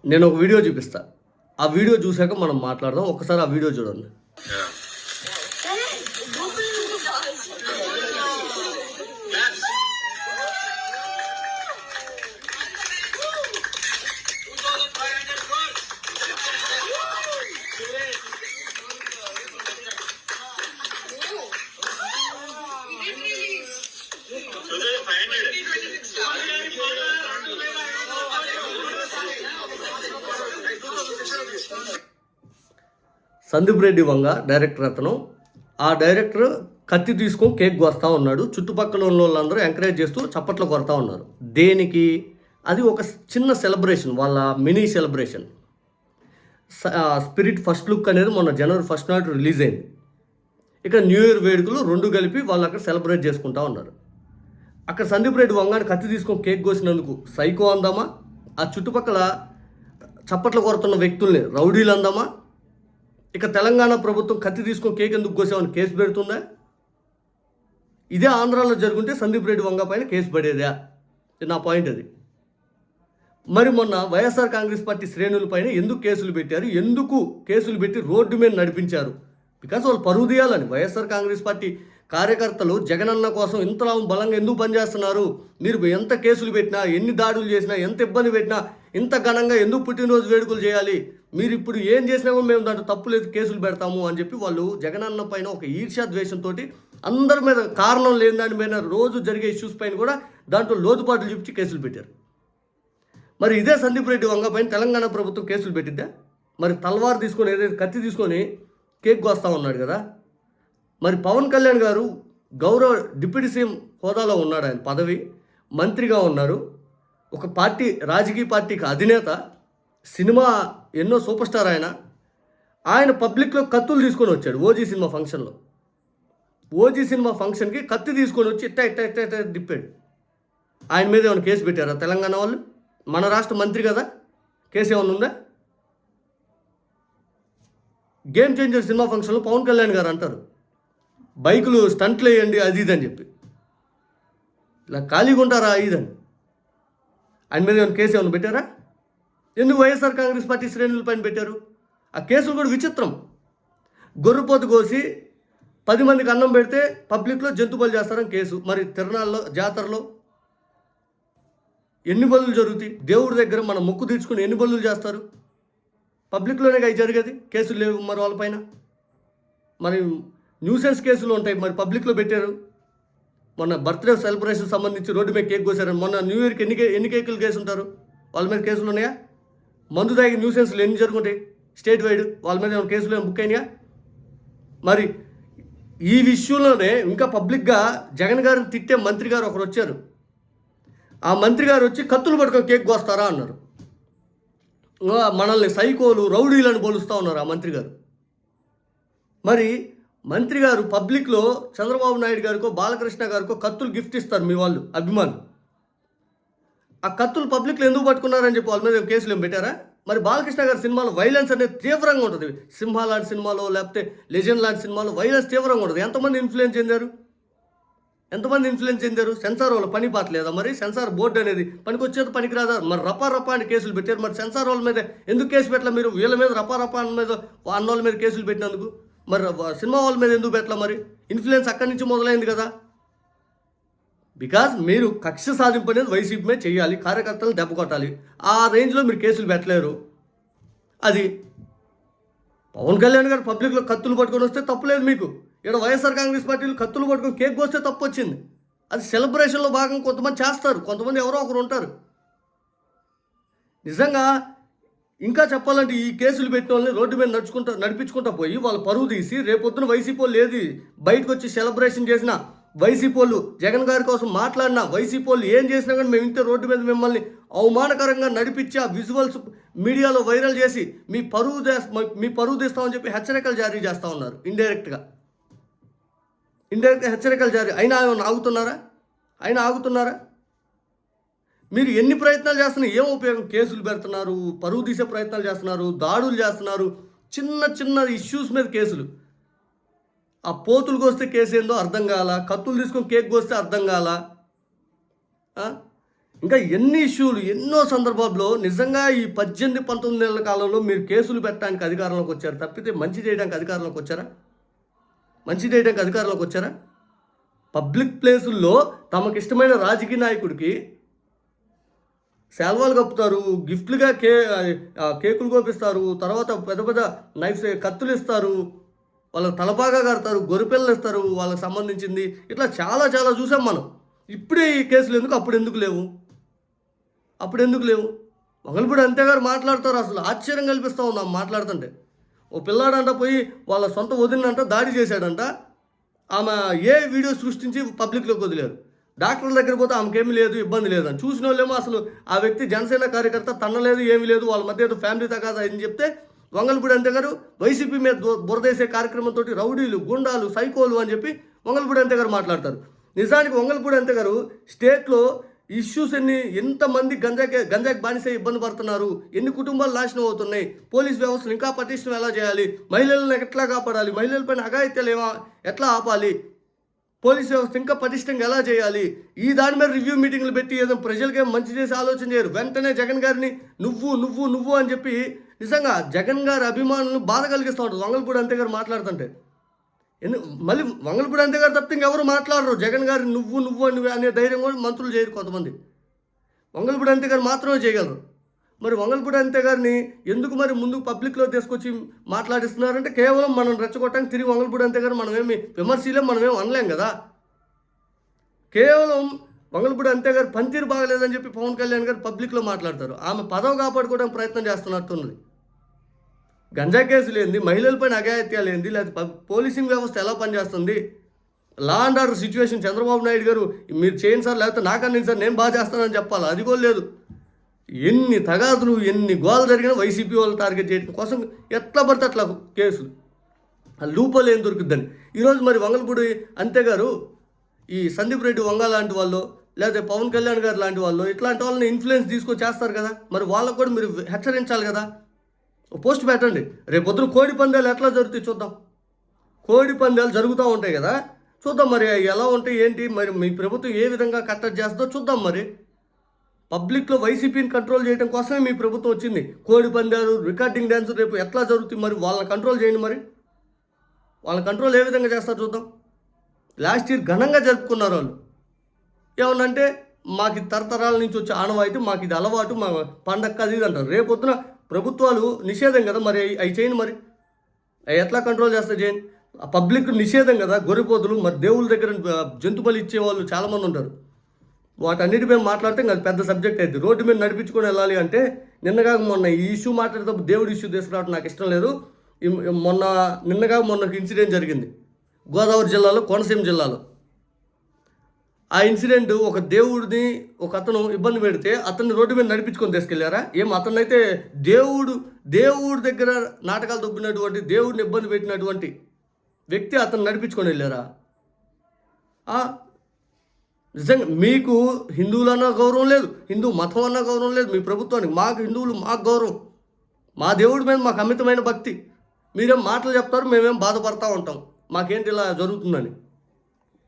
నేను ఒక వీడియో చూపిస్తా. ఆ వీడియో చూసాక మనం మాట్లాడదాం. ఒకసారి ఆ వీడియో చూడండి. సందీప్ రెడ్డి వంగ డైరెక్టర్ అతను. ఆ డైరెక్టర్ కత్తి తీసుకొని కేక్ కోస్తా ఉన్నాడు. చుట్టుపక్కల ఉన్న వాళ్ళందరూ ఎంకరేజ్ చేస్తూ చప్పట్లు కొడతా ఉన్నారు. దేనికి? అది ఒక చిన్న సెలబ్రేషన్, వాళ్ళ mini celebration. Spirit first look అనేది మొన్న జనవరి 1 నాడు రిలీజ్ అయింది. ఇక్కడ న్యూ ఇయర్ వేడుకలు రెండు కలిపి వాళ్ళు అక్కడ సెలబ్రేట్ చేసుకుంటా ఉన్నారు. అక్కడ సందీప్ రెడ్డి వంగాని కత్తి తీసుకొని కేక్ కోసినందుకు సైకో అందామా? ఆ చుట్టుపక్కల చప్పట్లు కొడుతున్న వ్యక్తుల్ని రౌడీలు అందామా? ఇక తెలంగాణ ప్రభుత్వం కత్తి తీసుకొని కేక్ ఎందుకు కోసామని కేసు పెడుతుందా? ఇదే ఆంధ్రాలో జరుగుంటే సందీప్ రెడ్డి వంగ పైన కేసు పడేదా? నా పాయింట్ అది. మరి మొన్న వైఎస్ఆర్ కాంగ్రెస్ పార్టీ శ్రేణులపైన ఎందుకు కేసులు పెట్టారు? ఎందుకు కేసులు పెట్టి రోడ్డు మీద నడిపించారు? బికాస్ వాళ్ళు పరువు తీయాలని. వైఎస్ఆర్ కాంగ్రెస్ పార్టీ కార్యకర్తలు జగనన్న కోసం ఇంతలా బలంగా ఎందుకు పనిచేస్తున్నారు? మీరు ఎంత కేసులు పెట్టినా, ఎన్ని దాడులు చేసినా, ఎంత ఇబ్బంది పెట్టినా, ఇంత ఘనంగా ఎందుకు పుట్టినరోజు వేడుకలు చేయాలి? మీరు ఇప్పుడు ఏం చేసినా కూడా మేము దాంట్లో తప్పు లేదు, కేసులు పెడతాము అని చెప్పి వాళ్ళు జగనన్న పైన ఒక ఈర్ష్యా ద్వేషంతో అందరి మీద కారణం లేని దాని మీద రోజు జరిగే ఇష్యూస్ పైన కూడా దాంట్లో లోతుపాట్లు చూపించి కేసులు పెట్టారు. మరి ఇదే సందీప్ రెడ్డి వంగ పైన తెలంగాణ ప్రభుత్వం కేసులు పెట్టిద్దా? మరి తల్వార్ తీసుకొని ఏదైతే కత్తి తీసుకొని కేక్ కోస్తా ఉన్నాడు కదా. మరి పవన్ కళ్యాణ్ గారు గౌరవ డిప్యూటీ సీఎం హోదాలో ఉన్నాడు, ఆయన పదవి, మంత్రిగా ఉన్నారు, ఒక పార్టీ రాజకీయ పార్టీకి అధినేత, సినిమా ఎన్నో సూపర్ స్టార్ ఆయన పబ్లిక్లో కత్తులు తీసుకొని వచ్చాడు. ఓజీ సినిమా ఫంక్షన్లో, ఓజీ సినిమా ఫంక్షన్కి కత్తి తీసుకొని వచ్చి ఇట్ట ఇట్ట ఇట్ట ఇట్ట తిప్పాడు. ఆయన మీద ఏమైనా కేసు పెట్టారా తెలంగాణ వాళ్ళు? మన రాష్ట్ర మంత్రి కదా, కేసు ఏమైనా ఉందా? గేమ్ చేంజర్ సినిమా ఫంక్షన్లో పవన్ కళ్యాణ్ గారు అంటారు బైకులు స్టంట్లు వేయండి అది ఇది అని చెప్పి. ఇలా ఖాళీగా ఉంటారా ఇదని? ఆయన మీద ఏమైనా కేసు ఏమైనా పెట్టారా? ఎందుకు వైఎస్ఆర్ కాంగ్రెస్ పార్టీ శ్రేణుల పైన పెట్టారు? ఆ కేసులు కూడా విచిత్రం. గొర్రెపోతు కోసి 10 మందికి అన్నం పెడితే పబ్లిక్లో జంతు బలి చేస్తారని కేసు. మరి తిరణాల్లో, జాతరలో ఎన్ని బలులు జరుగుతాయి? దేవుడి దగ్గర మనం మొక్కు తీర్చుకుని ఎన్ని బలులు చేస్తారు? పబ్లిక్లోనే అవి జరిగేది. కేసులు లేవు మరి వాళ్ళపైన. మరి న్యూసెన్స్ కేసులు ఉంటాయి, మరి పబ్లిక్లో పెట్టారు. మొన్న బర్త్డే సెలబ్రేషన్ సంబంధించి రోడ్డు మీద కేక్ కోసారని మొన్న న్యూ ఇయర్కి ఎన్ని కేకులు కేసు ఉంటారు? వాళ్ళ మీద కేసులు ఉన్నాయా? మందు తాగి న్యూసెన్స్లు ఎన్ని జరుగుతాయి స్టేట్ వైడ్? వాళ్ళ మీద ఏమైనా కేసులు ఏమైనా బుక్ అయినాయా? మరి ఈ విషయంలోనే ఇంకా పబ్లిక్గా జగన్ గారిని తిట్టే మంత్రి గారు ఒకరు వచ్చారు. ఆ మంత్రి గారు వచ్చి కత్తులు పట్టుకొని కేక్ కోస్తారా అన్నారు. మనల్ని సైకోలు, రౌడీలను పోలుస్తూ ఉన్నారు ఆ మంత్రి గారు. మరి మంత్రి గారు పబ్లిక్లో చంద్రబాబు నాయుడు గారికో బాలకృష్ణ గారికో కత్తులు గిఫ్ట్ ఇస్తారు మీ వాళ్ళు అభిమానులు. ఆ కత్తులు పబ్లిక్లో ఎందుకు పట్టుకున్నారని చెప్పి వాళ్ళ మీద కేసులు ఏం పెట్టారా? మరి బాలకృష్ణ గారి సినిమాలో వైలెన్స్ అనేది తీవ్రంగా ఉంటుంది. సింహ లాంటి సినిమాలో, లేకపోతే లెజెండ్ లాంటి సినిమాలో వైలెన్స్ తీవ్రంగా ఉంటుంది. ఎంతమంది ఇన్ఫ్లుయెన్స్ చెందారు? సెన్సార్ వాళ్ళ పని పాట లేదా? మరి సెన్సార్ బోర్డు అనేది పనికొచ్చేది పనికిరాదా? మరి రపా అని కేసులు పెట్టారు. మరి సెన్సార్ వాళ్ళ మీద ఎందుకు కేసు పెట్టలే? మీరు వీళ్ళ మీద రపా మీద అన్నోళ్ళ మీద కేసులు పెట్టినందుకు మరి సినిమా వాళ్ళ మీద ఎందుకు పెట్టలే? మరి ఇన్ఫ్లుయెన్స్ అక్కడి నుంచి మొదలైంది కదా. బికాజ్ మీరు కక్ష సాధింపు అనేది వైసీపీ మీద చేయాలి, కార్యకర్తలను దెబ్బ కొట్టాలి. ఆ రేంజ్లో మీరు కేసులు పెట్టలేరు. అది పవన్ కళ్యాణ్ గారు పబ్లిక్లో కత్తులు పట్టుకొని వస్తే తప్పులేదు మీకు. ఇక్కడ వైఎస్ఆర్ కాంగ్రెస్ పార్టీలు కత్తులు పట్టుకొని కేక్ వస్తే తప్పు వచ్చింది. అది సెలబ్రేషన్లో భాగంగా కొంతమంది చేస్తారు, కొంతమంది ఎవరో ఒకరు ఉంటారు. నిజంగా ఇంకా చెప్పాలంటే ఈ కేసులు పెట్టిన వాళ్ళని రోడ్డు మీద నడిపించుకుంటా పోయి వాళ్ళు పరువు తీసి రేపొద్దున వైసీపీ వాళ్ళు ఏది బయటకు వచ్చి సెలబ్రేషన్ చేసినా, వైసీపీ వాళ్ళు జగన్ గారి కోసం మాట్లాడినా, వైసీపీ వాళ్ళు ఏం చేసినా కానీ మేము ఇంతే రోడ్డు మీద మిమ్మల్ని అవమానకరంగా నడిపించి ఆ విజువల్స్ మీడియాలో వైరల్ చేసి మీ పరువు తీస్తామని చెప్పి హెచ్చరికలు జారీ చేస్తూ ఉన్నారు. ఇండైరెక్ట్గా హెచ్చరికలు జారీ అయినా ఆగుతున్నారా? మీరు ఎన్ని ప్రయత్నాలు చేస్తున్నారు? ఏం ఉపయోగం? కేసులు పెడుతున్నారు, పరువు తీసే ప్రయత్నాలు చేస్తున్నారు, దాడులు చేస్తున్నారు, చిన్న ఇష్యూస్ మీద కేసులు. ఆ పోతులు కోస్తే కేసు ఏందో అర్థం కాల, కత్తులు తీసుకొని కేక్ కోస్తే అర్థం కాల. ఇంకా ఎన్ని ఇష్యూలు, ఎన్నో సందర్భాల్లో నిజంగా ఈ 18, 19 నెలల కాలంలో మీరు కేసులు పెట్టడానికి అధికారంలోకి వచ్చారు తప్పితే మంచి చేయడానికి అధికారంలోకి వచ్చారా? మంచి చేయడానికి అధికారంలోకి వచ్చారా? పబ్లిక్ ప్లేసుల్లో తమకిష్టమైన రాజకీయ నాయకుడికి శాల్వాలు కప్పుతారు, గిఫ్ట్లుగా కేకులు కోపిస్తారు, తర్వాత పెద్ద పెద్ద నైఫ్స్ కత్తులు ఇస్తారు, వాళ్ళకి తలపాగా కడతారు, గొర్రెపిల్లలు ఇస్తారు వాళ్ళకి సంబంధించింది. ఇట్లా చాలా చాలా చూసాం మనం. ఇప్పుడే ఈ కేసులు ఎందుకు, అప్పుడు ఎందుకు లేవు? అప్పుడు ఎందుకు లేవు? వంగలపూడి అంతే గారు మాట్లాడతారు, అసలు ఆశ్చర్యం కల్పిస్తూ ఉన్నాం మాట్లాడుతుంటే. ఓ పిల్లాడంట పోయి వాళ్ళ సొంత వదినంట దాడి చేశాడంట, ఆమె ఏ వీడియో సృష్టించి పబ్లిక్లోకి వదిలేరు. డాక్టర్ల దగ్గర పోతే ఆమెకేమీ లేదు, ఇబ్బంది లేదని. చూసిన వాళ్ళేమో అసలు ఆ వ్యక్తి జనసేన కార్యకర్త, తన్నలేదు, ఏమీ లేదు, వాళ్ళ మధ్య ఏదో ఫ్యామిలీ తగాదా అని చెప్తే వంగలపూడి అంతే గారు వైసీపీ మీద బురదేసే కార్యక్రమంతో రౌడీలు, గుండాలు, సైకోలు అని చెప్పి వంగలపూడి అంతే గారు మాట్లాడతారు. నిజానికి వంగలపూడి అంతే గారు స్టేట్లో ఇష్యూస్ ఎంతమంది గంజాకి బానిసే ఇబ్బంది పడుతున్నారు, ఎన్ని కుటుంబాలు నాశనం అవుతున్నాయి, పోలీస్ వ్యవస్థను ఇంకా పటిష్టం ఎలా చేయాలి, మహిళలను ఎట్లా కాపాడాలి, మహిళలపైన అఘాయిత్యాలు ఎట్లా ఆపాలి, పోలీస్ వ్యవస్థ ఇంకా పటిష్టంగా ఎలా చేయాలి, ఈ దాని మీద రివ్యూ మీటింగ్లు పెట్టి ఏదో ప్రజలకేం మంచి చేసి ఆలోచన చేయరు. వెంటనే జగన్ గారిని నువ్వు నువ్వు నువ్వు అని చెప్పి నిజంగా జగన్ గారి అభిమానులను బాధ కలిగిస్తూ ఉంటారు వంగలపూడి అంతే గారు మాట్లాడుతుంటే. మళ్ళీ వంగలపూడి అంతే గారు తప్పితే ఇంకెవరు మాట్లాడరు. జగన్ గారు నువ్వు నువ్వు అని అనే ధైర్యం కూడా మంత్రులు చేయరు కొంతమంది. వంగలపూడి అంతే గారు మాత్రమే చేయగలరు. మరి వంగలపూడి అంతే గారిని ఎందుకు మరి ముందుకు పబ్లిక్లో తీసుకొచ్చి మాట్లాడిస్తున్నారంటే కేవలం మనం రెచ్చగొట్టడానికి. తిరిగి వంగలపూడి అంతే గారు మనమేమి విమర్శలేం, మనమేమి అనలేం కదా. కేవలం వంగలపూడి అంతే గారు పనితీరు బాగలేదని చెప్పి పవన్ కళ్యాణ్ గారు పబ్లిక్లో మాట్లాడతారు. ఆమె పదవి కాపాడుకోవడానికి ప్రయత్నం చేస్తున్నట్టున్నది. గంజా కేసులు ఏంది, మహిళలపైన అఘాయిత్యాలు ఏంది, లేకపోతే పోలీసింగ్ వ్యవస్థ ఎలా పనిచేస్తుంది, law and order situation Chandrababu Naidu గారు మీరు చేయండి సార్, లేకపోతే నాకన్నా సార్ నేను బాగా చేస్తానని చెప్పాలి, అది కూడా లేదు. ఎన్ని తగాదులు, ఎన్ని గోలు జరిగినా వైసీపీ వాళ్ళు టార్గెట్ చేయడం కోసం ఎట్లా పడితే అట్లా కేసులు, ఆ లూపలు ఏం దొరుకుద్దని. ఈరోజు మరి వంగలపూడి అంతే గారు ఈ సందీప్ రెడ్డి వంగ లాంటి వాళ్ళు, లేకపోతే పవన్ కళ్యాణ్ గారు లాంటి వాళ్ళు, ఇట్లాంటి వాళ్ళని ఇన్ఫ్లుయెన్స్ తీసుకొని చేస్తారు కదా, మరి వాళ్ళకు కూడా మీరు హెచ్చరించాలి కదా. పోస్ట్ పెట్టండి, రేపు పొద్దున కోడి పందాలు ఎట్లా జరుగుతాయి చూద్దాం. కోడి పందాలు జరుగుతూ ఉంటాయి కదా, చూద్దాం మరి ఎలా ఉంటాయి ఏంటి, మరి మీ ప్రభుత్వం ఏ విధంగా కట్టడి చేస్తుందో చూద్దాం. మరి పబ్లిక్లో వైసీపీని కంట్రోల్ చేయడం కోసమే మీ ప్రభుత్వం వచ్చింది. కోడి పందాలు, రికార్డింగ్ డ్యాన్స్ రేపు ఎట్లా జరుగుతాయి, మరి వాళ్ళని కంట్రోల్ చేయండి. మరి వాళ్ళని కంట్రోల్ ఏ విధంగా చేస్తారు చూద్దాం. లాస్ట్ ఇయర్ ఘనంగా జరుపుకున్నారు వాళ్ళు. ఏమన్నంటే మాకు తరతరాల నుంచి వచ్చే ఆనవాయితీ, మాకు ఇది అలవాటు, మా పండగ అది ఇది అంటారు. రేపొద్దున ప్రభుత్వాలు నిషేధం కదా, మరి అవి చేయండి. మరి అవి ఎట్లా కంట్రోల్ చేస్తే చేయండి. ఆ పబ్లిక్ నిషేధం కదా, గొర్రెపోతులు, మరి దేవుళ్ళ దగ్గర జంతు బలి ఇచ్చేవాళ్ళు చాలామంది ఉంటారు. వాటన్నిటిపై మాట్లాడితే ఇంకా పెద్ద సబ్జెక్ట్ అయింది. రోడ్డు మీద నడిపించుకొని వెళ్ళాలి అంటే నిన్నగా మొన్న ఈ ఇష్యూ మాట్లాడేటప్పుడు దేవుడి ఇష్యూ తీసుకురావడం నాకు ఇష్టం లేదు. మొన్న ఇన్సిడెంట్ జరిగింది గోదావరి జిల్లాలో, కోనసీమ జిల్లాలో. ఆ ఇన్సిడెంట్ ఒక దేవుడిని ఒక అతను ఇబ్బంది పెడితే అతన్ని రోడ్డు మీద నడిపించుకొని తీసుకెళ్లారా? అతన్నైతే దేవుడి దగ్గర నాటకాలు దొబ్బినటువంటి, దేవుడిని ఇబ్బంది పెట్టినటువంటి వ్యక్తి అతను నడిపించుకొని వెళ్ళారా? నిజంగా మీకు హిందువులన్నా గౌరవం లేదు, హిందూ మతం అన్నా గౌరవం లేదు మీ ప్రభుత్వానికి. మాకు హిందువులు మాకు గౌరవం, మా దేవుడి మీద మాకు అమితమైన భక్తి. మీరేం మాటలు చెప్తారు, మేమేం బాధపడతా ఉంటాం మాకేంటి ఇలా జరుగుతుందని.